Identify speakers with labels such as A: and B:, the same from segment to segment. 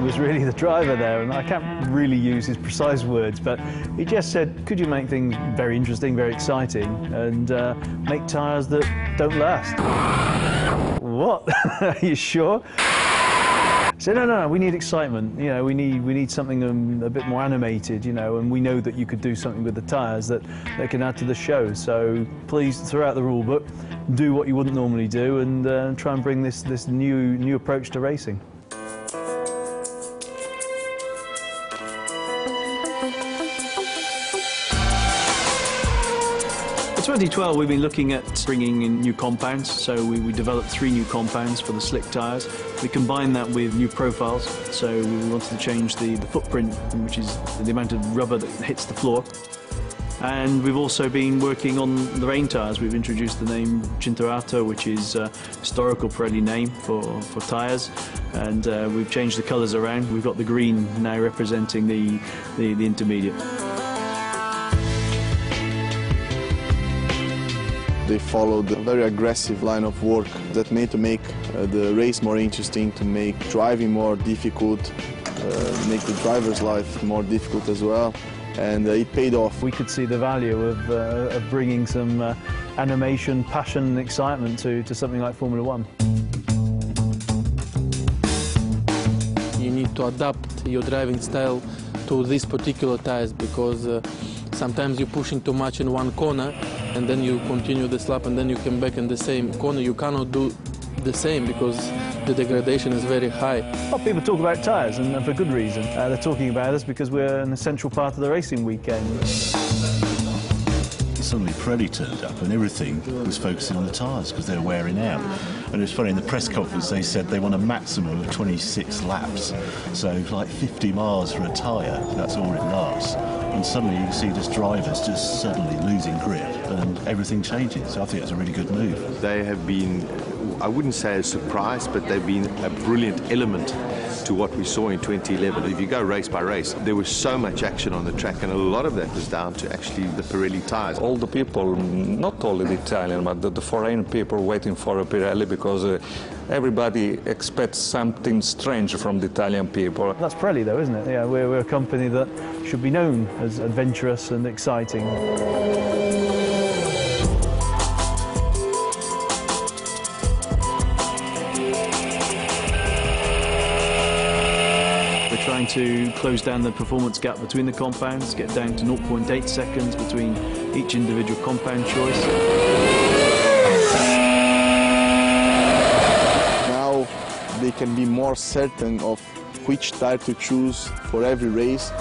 A: was really the driver there, and I can't really use his precise words, but he just said, could you make things very interesting, very exciting, and make tyres that don't last? What? Are you sure? So no, we need excitement. You know, we need something a bit more animated. You know, and we know that you could do something with the tyres that can add to the show. So please, throw out the rule book, do what you wouldn't normally do, and try and bring this new approach to racing. In 2012, we've been looking at bringing in new compounds, so we developed 3 new compounds for the slick tyres. We combined that with new profiles, so we wanted to change the footprint, which is the amount of rubber that hits the floor. And we've also been working on the rain tyres. We've introduced the name Cinturato, which is a historical Pirelli name for tyres, and we've changed the colours around. We've got the green now representing the intermediate.
B: They followed a very aggressive line of work that made to make the race more interesting, to make driving more difficult, make the driver's life more difficult as well, and it paid off.
A: We could see the value of bringing some animation, passion and excitement to something like Formula One.
C: You need to adapt your driving style to these particular tyres, because sometimes you're pushing too much in one corner and then you continue the lap and then you come back in the same corner. You cannot do the same because the degradation is very high.
A: A lot of people talk about tyres, and for good reason. They're talking about us because we're an essential part of the racing weekend.
D: Suddenly Pirelli turned up and everything was focusing on the tyres because they were wearing out. And it was funny, in the press conference they said they want a maximum of 26 laps. So like 50 miles for a tyre, that's all it lasts. And suddenly you see just drivers just suddenly losing grip and everything changing. So I think it's a really good move.
E: They have been, I wouldn't say a surprise, but they've been a brilliant element to what we saw in 2011. If you go race by race, there was so much action on the track, and a lot of that was down to actually the Pirelli tyres.
F: All the people, not only the Italian, but the foreign people waiting for a Pirelli, because everybody expects something strange from the Italian people.
A: That's Pirelli though, isn't it? Yeah, we're a company that should be known as adventurous and exciting. We're trying to close down the performance gap between the compounds, get down to 0.8 seconds between each individual compound choice.
B: Now they can be more certain of which tyre to choose for every race,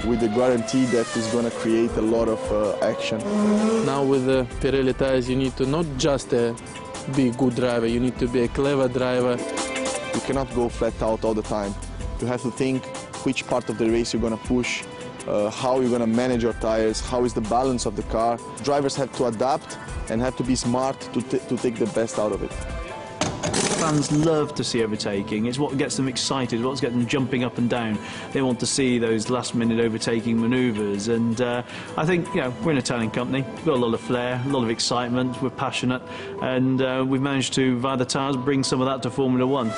B: with the guarantee that it's going to create a lot of action.
C: Now with the Pirelli tyres, you need to not just be a good driver, you need to be a clever driver.
B: You cannot go flat out all the time. You have to think which part of the race you're going to push, how you're going to manage your tyres, how is the balance of the car. Drivers have to adapt and have to be smart to take the best out of it.
A: Fans love to see overtaking. It's what gets them excited, what gets them jumping up and down. They want to see those last-minute overtaking manoeuvres, and I think, you know, we're an Italian company. We've got a lot of flair, a lot of excitement. We're passionate, and we've managed to, via the tyres, bring some of that to Formula One.